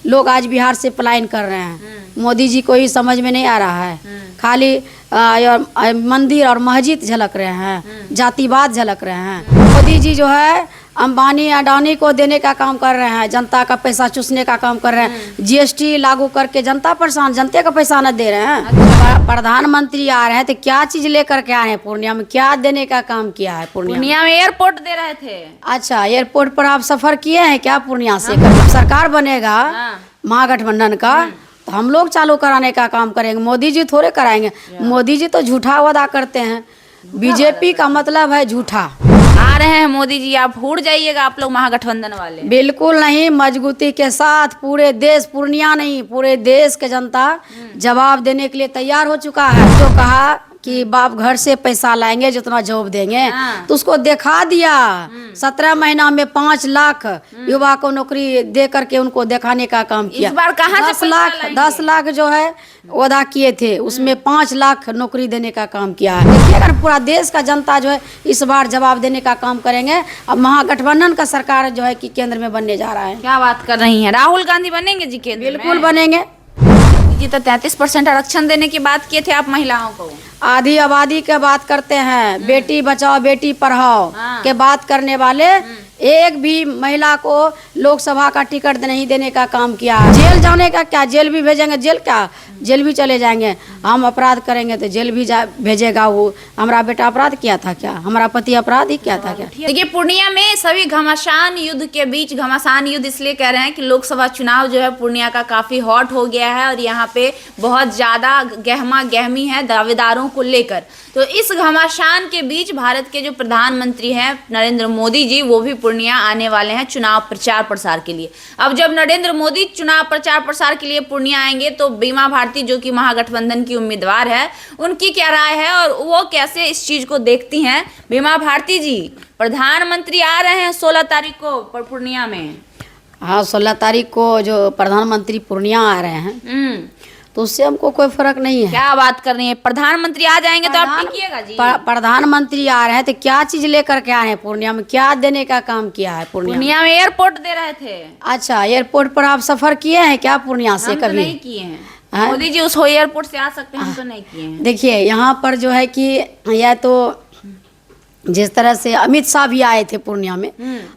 लोग आज बिहार से पलायन कर रहे हैं। मोदी जी को ही समझ में नहीं आ रहा है, खाली मंदिर और मस्जिद झलक रहे हैं, जातिवाद झलक रहे हैं। मोदी जी जो है अंबानी अडानी को देने का काम कर रहे हैं, जनता का पैसा चूसने का काम कर रहे हैं। जीएसटी लागू करके जनता परेशान, जनते का पैसा न दे रहे हैं। प्रधानमंत्री आ रहे हैं तो क्या चीज लेकर के आए हैं पूर्णिया में, क्या देने का काम किया है पूर्णिया में? एयरपोर्ट दे रहे थे। अच्छा, एयरपोर्ट पर आप सफर किए हैं क्या पूर्णिया से? जब सरकार बनेगा महागठबंधन का तो हम लोग चालू कराने का काम करेंगे, मोदी जी थोड़े कराएंगे। मोदी जी तो झूठा वादा करते हैं, बीजेपी का मतलब है झूठा। आ रहे हैं मोदी जी, आप उड़ जाइएगा आप लोग महागठबंधन वाले? बिल्कुल नहीं, मजबूती के साथ पूरे देश, पूर्णिया नहीं पूरे देश के जनता जवाब देने के लिए तैयार हो चुका है। जो कहा कि बाप घर से पैसा लाएंगे जितना जॉब देंगे, तो उसको दिखा दिया। 17 महीना में 5 लाख युवा को नौकरी दे करके उनको दिखाने का काम किया। इस बार कहाँ से 10 लाख जो है वादा किए थे, उसमें 5 लाख नौकरी देने का काम किया है। देखिए, अगर पूरा देश का जनता जो है इस बार जवाब देने का काम करेंगे। अब महागठबंधन का सरकार जो है कि केंद्र में बनने जा रहा है। क्या बात कर रही हैं? राहुल गांधी बनेंगे जी केंद्र में? बिल्कुल बनेंगे जी। तो 33% आरक्षण देने की बात किए थे आप महिलाओं को। आधी आबादी के बात करते हैं, बेटी बचाओ बेटी पढ़ाओ के बात करने वाले एक भी महिला को लोकसभा का टिकट नहीं देने का काम किया। जेल जाने का क्या, जेल भी भेजेंगे? जेल क्या, जेल भी चले जाएंगे। हम अपराध करेंगे तो जेल भी भेजेगा वो। हमारा बेटा अपराध किया था क्या? हमारा पति अपराध ही किया था क्या? देखिए, पूर्णिया में सभी घमासान युद्ध के बीच, घमासान युद्ध इसलिए कह रहे हैं कि लोकसभा चुनाव जो है पूर्णिया का काफी हॉट हो गया है और यहाँ पे बहुत ज्यादा गहमा गहमी है दावेदारों को लेकर। तो इस घमासान के बीच भारत के जो प्रधानमंत्री हैं नरेंद्र मोदी जी, वो भी पूर्णिया आने वाले हैं चुनाव प्रचार प्रसार के लिए। अब जब नरेंद्र मोदी चुनाव प्रचार प्रसार के लिए पूर्णिया आएंगे तो बीमा भारती जो कि महागठबंधन की उम्मीदवार है, उनकी क्या राय है और वो कैसे इस चीज को देखती हैं? बीमा भारती जी, प्रधानमंत्री आ रहे हैं 16 तारीख को पूर्णिया में। हाँ, 16 तारीख को जो प्रधानमंत्री पूर्णिया आ रहे हैं तो उससे हमको कोई फर्क नहीं है। क्या बात कर रही है? प्रधानमंत्री आ जाएंगे तो आप टिकिएगा जी? प्रधानमंत्री आ रहे हैं तो क्या चीज लेकर के आए हैं पूर्णिया में, क्या देने का काम किया है पूर्णिया में? एयरपोर्ट दे रहे थे। अच्छा, एयरपोर्ट पर आप सफर किए हैं क्या पूर्णिया से? कभी नहीं किए हैं। मोदी जी उस एयरपोर्ट से आ सकते हैं, हम तो नहीं किए हैं। देखिए, यहाँ पर जो है कि यह तो जिस तरह से अमित शाह भी आए थे पूर्णिया में,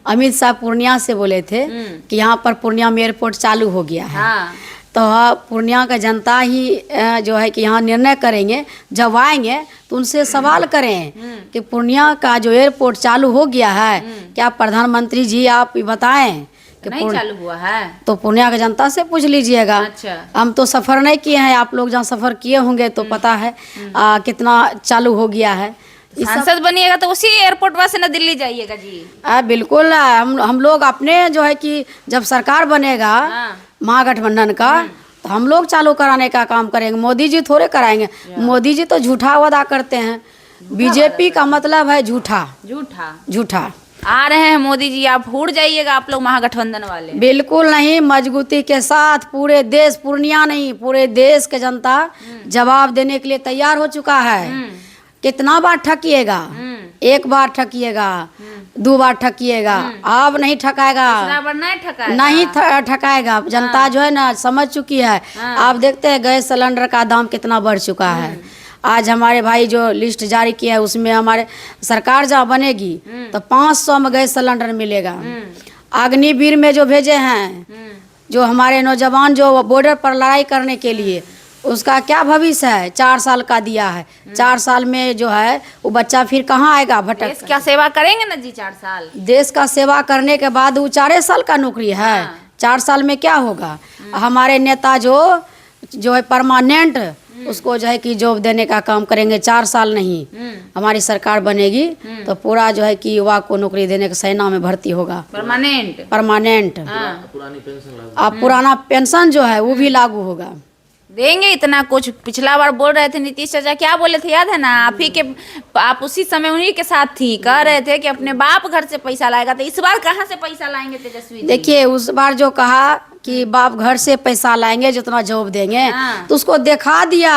अमित शाह पूर्णिया से बोले थे कि यहाँ पर पूर्णिया में एयरपोर्ट चालू हो गया है। तो पूर्णिया का जनता ही जो है कि यहाँ निर्णय करेंगे। जब आएंगे तो उनसे सवाल करें कि पूर्णिया का जो एयरपोर्ट चालू हो गया है, क्या प्रधानमंत्री जी आप बताएं कि नहीं चालू हुआ है? तो पूर्णिया की जनता से पूछ लीजिएगा। अच्छा। हम तो सफ़र नहीं किए हैं, आप लोग जहाँ सफ़र किए होंगे तो पता है कितना चालू हो गया है। सांसद बनिएगा तो उसी एयरपोर्ट पर से ना दिल्ली जाइएगा जी? बिल्कुल। हम लोग अपने जो है कि जब सरकार बनेगा महागठबंधन का तो हम लोग चालू कराने का काम करेंगे, मोदी जी थोड़े कराएंगे। मोदी जी तो झूठा वादा करते हैं, बीजेपी का मतलब है झूठा झूठा झूठा। आ रहे हैं मोदी जी, आप उड़ जाइएगा आप लोग महागठबंधन वाले? बिल्कुल नहीं, मजबूती के साथ पूरे देश, पूर्णिया नहीं पूरे देश के जनता जवाब देने के लिए तैयार हो चुका है। कितना बार ठकिएगा? एक बार ठकिएगा, 2 बार ठकिएगा, अब नहीं ठकाएगा, नहीं ठकाएगा। जनता जो है ना समझ चुकी है। आप देखते हैं गैस सिलेंडर का दाम कितना बढ़ चुका है। आज हमारे भाई जो लिस्ट जारी किया है उसमें हमारे सरकार जहाँ बनेगी तो 500 में गैस सिलेंडर मिलेगा। अग्निवीर में जो भेजे हैं जो हमारे नौजवान जो बॉर्डर पर लड़ाई करने के लिए, उसका क्या भविष्य है? 4 साल का दिया है। 4 साल में जो है वो बच्चा फिर कहाँ आएगा भटक? देश क्या सेवा करेंगे ना जी 4 साल? देश का सेवा करने के बाद वो 4 साल का नौकरी है। 4 साल में क्या होगा? हमारे नेता जो है परमानेंट उसको जो है कि जॉब देने का काम करेंगे। 4 साल नहीं, हमारी सरकार बनेगी तो पूरा जो है कि युवा को नौकरी देने के सेना में भर्ती होगा परमानेंट। अब पुराना पेंशन जो है वो भी लागू होगा। देंगे इतना कुछ। पिछला बार बोल रहे थे नीतीश चाचा, क्या बोले थे याद है ना? आप उसी समय उन्हीं के साथ थी, कह रहे थे कि अपने बाप घर से पैसा लाएगा। तो इस बार कहाँ से पैसा लाएंगे तेजस्वी? देखिए, उस बार जो कहा कि बाप घर से पैसा लाएंगे जितना जॉब देंगे, हाँ। तो उसको दिखा दिया।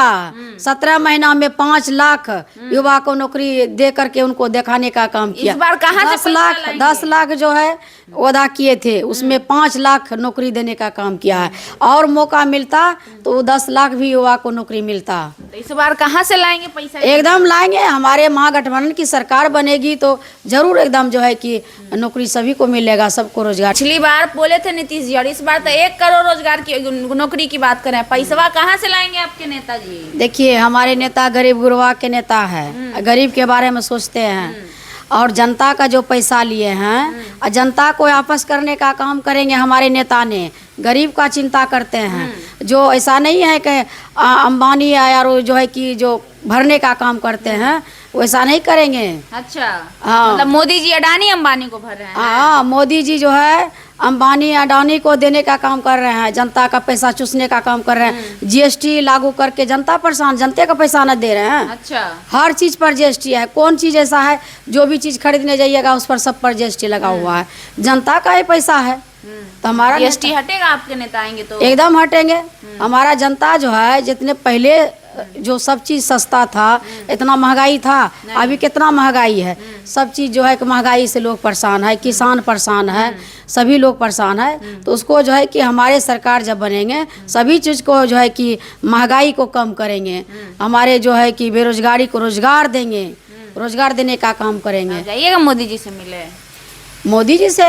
17 महीना में 5 लाख युवा को नौकरी दे करके उनको दिखाने का काम किया। इस बार कहाँ से 10 पैसा लाख लाएंगे? 10 लाख जो है वादा किए थे, उसमें 5 लाख नौकरी देने का काम किया है। और मौका मिलता तो 10 लाख भी युवा को नौकरी मिलता। तो इस बार कहाँ से लाएंगे पैसा? एकदम लाएंगे। हमारे महागठबंधन की सरकार बनेगी तो जरूर एकदम जो है कि नौकरी सभी को मिलेगा, सबको रोजगार। पिछली बार बोले थे नीतीश जी, और इस बार तो 1 करोड़ रोजगार की नौकरी की बात करें। पैसा कहाँ से लाएंगे आपके नेताजी? देखिए, हमारे नेता गरीब गुरबा के नेता है, गरीब के बारे में सोचते हैं और जनता का जो पैसा लिए हैं और जनता को वापस करने का काम करेंगे। हमारे नेता ने गरीब का चिंता करते हैं। जो ऐसा नहीं है कि अंबानी या जो है कि जो भरने का काम करते हैं, वैसा नहीं करेंगे। अच्छा, हाँ। मतलब मोदी जी अडानी अंबानी को भर रहे हैं। हाँ, मोदी जी जो है अंबानी अडानी को देने का काम कर रहे हैं, जनता का पैसा चूसने का काम कर रहे हैं। जीएसटी लागू करके जनता परेशान, जनते का पैसा न दे रहे हैं। अच्छा, हर चीज पर जीएसटी है। कौन चीज ऐसा है जो भी चीज खरीदने जाइएगा उस पर सब पर जीएसटी लगा हुआ है। जनता का ही पैसा है तो हमारा जीएसटी हटेगा आपके नेता आएंगे तो? एकदम हटेंगे। हमारा जनता जो है, जितने पहले जो सब चीज़ सस्ता था, इतना महंगाई था, अभी कितना महंगाई है। सब चीज़ जो है कि महंगाई से लोग परेशान है, किसान परेशान है, सभी लोग परेशान है। तो उसको जो है कि हमारे सरकार जब बनेंगे सभी चीज़ को जो है कि महंगाई को कम करेंगे। हमारे जो है कि बेरोजगारी को रोजगार देंगे, रोजगार देने का काम करेंगे। जाइएगा मोदी जी से मिले। मोदी जी से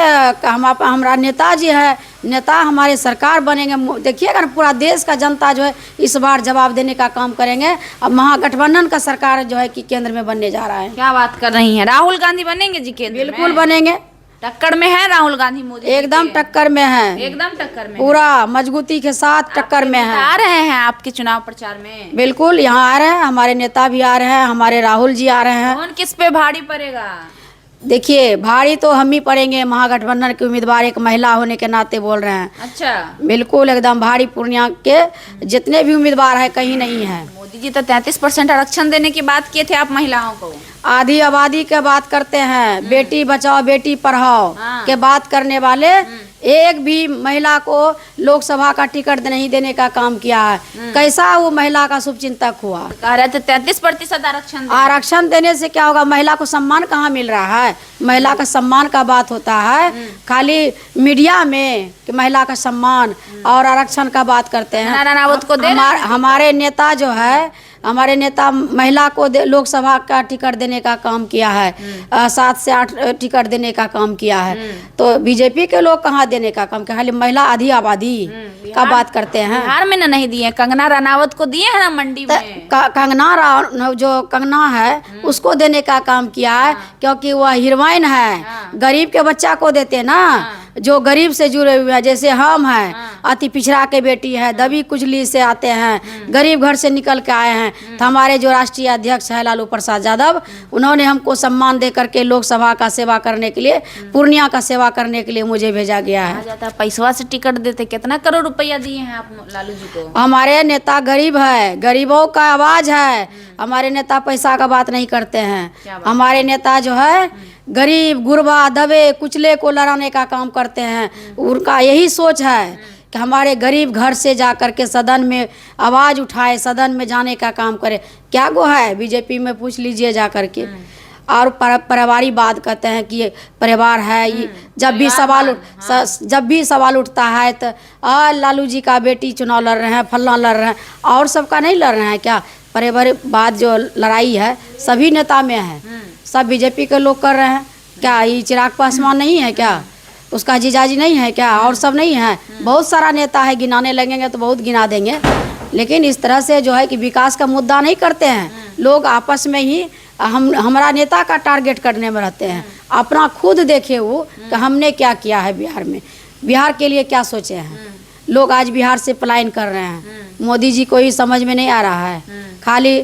हमारा नेताजी है, नेता हमारे सरकार बनेंगे। देखिएगा ना, पूरा देश का जनता जो है इस बार जवाब देने का काम करेंगे। अब महागठबंधन का सरकार जो है कि केंद्र में बनने जा रहा है। क्या बात कर रही हैं? राहुल गांधी बनेंगे जी केंद्र में? बिल्कुल बनेंगे। टक्कर में है राहुल गांधी मोदी जी एकदम के? टक्कर में है, एकदम टक्कर में, पूरा मजबूती के साथ टक्कर में है। आ रहे हैं आपके चुनाव प्रचार में? बिल्कुल, यहाँ आ रहे हैं, हमारे नेता भी आ रहे हैं, हमारे राहुल जी आ रहे हैं। कौन किस पे भारी पड़ेगा? देखिए, भारी तो हम ही पड़ेंगे। महागठबंधन के उम्मीदवार एक महिला होने के नाते बोल रहे हैं। अच्छा, बिल्कुल एकदम भारी। पूर्णिया के जितने भी उम्मीदवार है कहीं नहीं है। मोदी जी तो 33% आरक्षण देने की बात किए थे आप महिलाओं को। आधी आबादी के बात करते हैं, बेटी बचाओ बेटी पढ़ाओ हाँ। के बात करने वाले एक भी महिला को लोकसभा का टिकट नहीं देने का काम किया है। कैसा वो महिला का शुभचिंतक हुआ? कह रहे थे 33% आरक्षण देंगे। आरक्षण देने से क्या होगा? महिला को सम्मान कहाँ मिल रहा है? महिला का सम्मान का बात होता है खाली मीडिया में कि महिला का सम्मान और आरक्षण का बात करते हैं। कंगना रनावत को दे हमारे नेता जो है, हमारे नेता महिला को लोकसभा का टिकट देने का काम किया है। 7 से 8 टिकट देने का काम किया है। तो बीजेपी के लोग कहाँ देने का काम किया? खाली महिला आधी आबादी का बात करते हैं। बिहार में नहीं दिए, कंगना रनावत को दिए हैं ना मंडी में। कंगना जो कंगना है उसको देने का काम किया है, क्योंकि वह हीरोइन है। गरीब के बच्चा को देते ना, जो गरीब से जुड़े हुए हैं, जैसे हम हैं, अति पिछड़ा के बेटी है, दबी कुचली से आते हैं, गरीब घर से निकल के आए हैं। तो हमारे जो राष्ट्रीय अध्यक्ष है लालू प्रसाद यादव, उन्होंने हमको सम्मान दे करके लोकसभा का सेवा करने के लिए, पूर्णिया का सेवा करने के लिए मुझे भेजा गया है। जाता पैसवा से टिकट देते। कितना करोड़ रुपया दिए हैं आप लालू जी को? हमारे नेता गरीब है, गरीबों का आवाज है। हमारे नेता पैसा का बात नहीं करते हैं। हमारे नेता जो है गरीब गुरबा दबे कुचले को लड़ाने का काम करते हैं। उनका यही सोच है कि हमारे गरीब घर से जा कर के सदन में आवाज़ उठाए, सदन में जाने का काम करे। क्या गो है? बीजेपी में पूछ लीजिए जा कर के। और परिवारी बात कहते हैं कि परिवार है। ये जब भी सवाल उठता है तो लालू जी का बेटी चुनाव लड़ रहे हैं, फल्ला लड़ रहे हैं, और सबका नहीं लड़ रहे हैं क्या? परिवार बात जो लड़ाई है सभी नेता में है, सब बीजेपी के लोग कर रहे हैं। क्या ये चिराग पासवान नहीं है क्या? उसका जीजाजी नहीं है क्या? और सब नहीं है, बहुत सारा नेता है। गिनाने लगेंगे तो बहुत गिना देंगे। लेकिन इस तरह से जो है कि विकास का मुद्दा नहीं करते हैं लोग। आपस में ही हमारा नेता का टारगेट करने में रहते हैं। अपना खुद देखे वो कि हमने क्या किया है बिहार में, बिहार के लिए क्या सोचे हैं। लोग आज बिहार से पलायन कर रहे हैं। मोदी जी को ही समझ में नहीं आ रहा है। खाली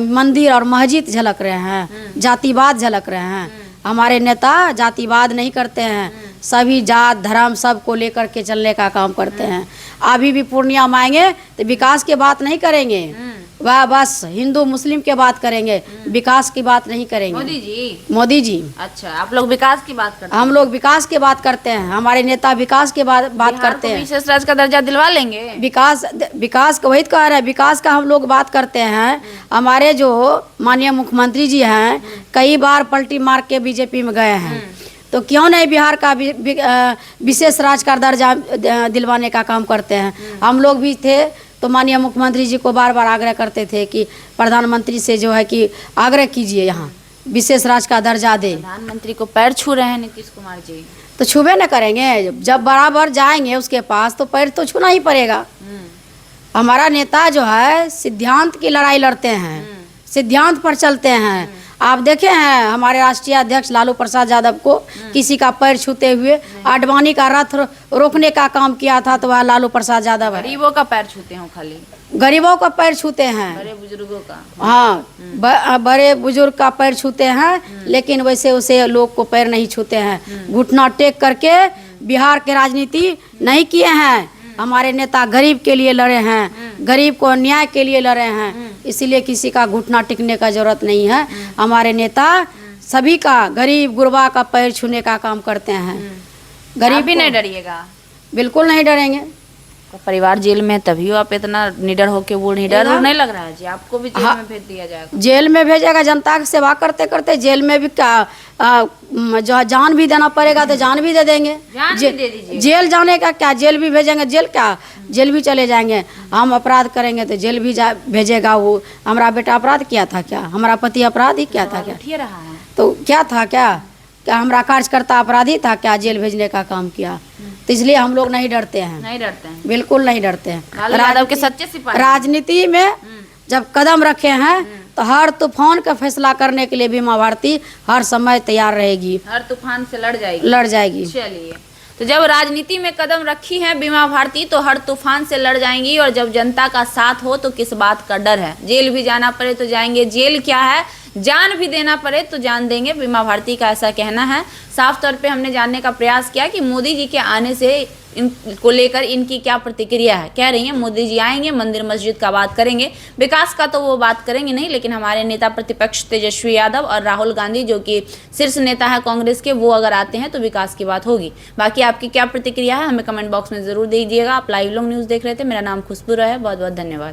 मंदिर और मस्जिद झलक रहे हैं, जातिवाद झलक रहे हैं। हमारे नेता जातिवाद नहीं करते हैं, सभी जात धर्म सबको लेकर के चलने का काम करते हैं। अभी भी पूर्णिया में आएंगे तो विकास की बात नहीं करेंगे, वह बस हिंदू मुस्लिम के बात करेंगे, विकास की बात नहीं करेंगे। मोदी जी। अच्छा, आप लोग विकास की बात करते हैं? हम लोग विकास की बात करते हैं, हमारे नेता विकास की बात करते हैं। विशेष राज्य का दर्जा दिलवा लेंगे? विकास का वही तो कह रहे हैं, विकास का हम लोग बात करते हैं। हमारे जो माननीय मुख्यमंत्री जी हैं, कई बार पलटी मार के बीजेपी में गए हैं, तो क्यों नहीं बिहार का विशेष राज्य का दर्जा दिलवाने का काम करते हैं। हम लोग भी थे तो माननीय मुख्यमंत्री जी को बार बार आग्रह करते थे कि प्रधानमंत्री से जो है कि आग्रह कीजिए, यहाँ विशेष राज्य का दर्जा दे। प्रधानमंत्री को पैर छू रहे हैं नीतीश कुमार जी, तो छूबे न करेंगे, जब बराबर जाएंगे उसके पास तो पैर तो छूना ही पड़ेगा। हमारा नेता जो है सिद्धांत की लड़ाई लड़ते हैं, सिद्धांत पर चलते हैं। आप देखे हैं हमारे राष्ट्रीय अध्यक्ष लालू प्रसाद यादव को किसी का पैर छूते हुए, आडवाणी का रथ रोकने का काम किया था तो वह लालू प्रसाद यादव है। गरीबों का पैर छूते हैं खाली, गरीबों का पैर छूते हैं, बड़े बुजुर्गों का। हाँ, बड़े बुजुर्ग का पैर छूते हैं, लेकिन वैसे उसे लोग को पैर नहीं छूते हैं। घुटना टेक करके बिहार के राजनीति नहीं किए हैं। हमारे नेता गरीब के लिए लड़े हैं, गरीब को न्याय के लिए लड़े हैं, इसीलिए किसी का घुटना टिकने का जरूरत नहीं है। हमारे नेता सभी का, गरीब गुरबा का पैर छूने का काम करते हैं। गरीब भी नहीं डरिएगा? बिल्कुल नहीं डरेंगे। तो परिवार जेल में तभी आप इतना निडर होके बोल रही, डर नहीं लग रहा है जी? आपको भी जेल में भेज दिया जाएगा? जेल में भेजेगा, जनता की सेवा करते करते जेल में भी क्या जान भी देना पड़ेगा तो जान भी दे देंगे। जान भी दे दीजिए। जेल जाने का क्या, जेल भी भेजेंगे, जेल क्या, जेल भी चले जाएंगे। हम अपराध करेंगे तो जेल भी भेजेगा। वो हमारा बेटा अपराध किया था क्या? हमारा पति अपराध ही किया था क्या? रहा है तो क्या था, क्या हमारा कार्यकर्ता अपराधी था क्या? जेल भेजने का काम किया। तो इसलिए हम लोग नहीं डरते हैं। नहीं डरते हैं? बिल्कुल नहीं डरते हैं। यादव के सच्चे सिपाही। राजनीति में जब कदम रखे हैं तो हर तूफान का फैसला करने के लिए बीमा भारती हर समय तैयार रहेगी, हर तूफान से लड़ जाएगी। चलिए, तो जब राजनीति में कदम रखी है बीमा भारती तो हर तूफान से लड़ जाएंगी। और जब जनता का साथ हो तो किस बात का डर है? जेल भी जाना पड़े तो जाएंगे, जेल क्या है, जान भी देना पड़े तो जान देंगे, बीमा भारती का ऐसा कहना है। साफ तौर पे हमने जानने का प्रयास किया कि मोदी जी के आने से इनको लेकर इनकी क्या प्रतिक्रिया है। कह रही हैं मोदी जी आएंगे, मंदिर मस्जिद का बात करेंगे, विकास का तो वो बात करेंगे नहीं, लेकिन हमारे नेता प्रतिपक्ष तेजस्वी यादव और राहुल गांधी जो कि शीर्ष नेता है कांग्रेस के, वो अगर आते हैं तो विकास की बात होगी। बाकी आपकी क्या प्रतिक्रिया है हमें कमेंट बॉक्स में जरूर दीजिएगा। आप लाइव लोग न्यूज़ देख रहे थे, मेरा नाम खुशबू है, बहुत बहुत धन्यवाद।